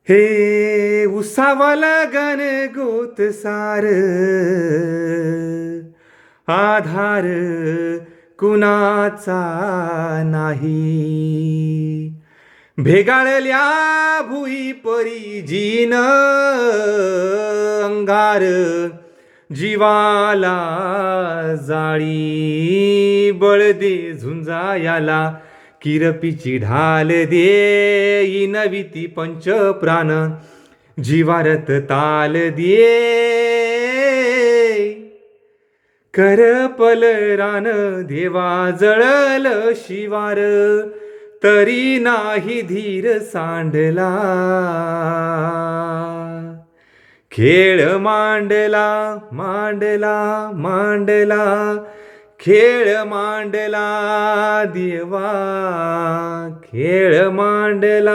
हे उसावाला गण गोत सार आधार कुणाचा नाही. भेगाळल्या भुई परी जीन अंगार जीवाला जाळी बळदे झुंजायाला किरपीची ढाल दे नविती पंच प्राण जीवारत ताल दे करपल रान देवा जळल शिवार तरी नाही धीर सांडला. खेळ मांडला मांडला मांडला खेळ मांडला देवा खेळ मांडला.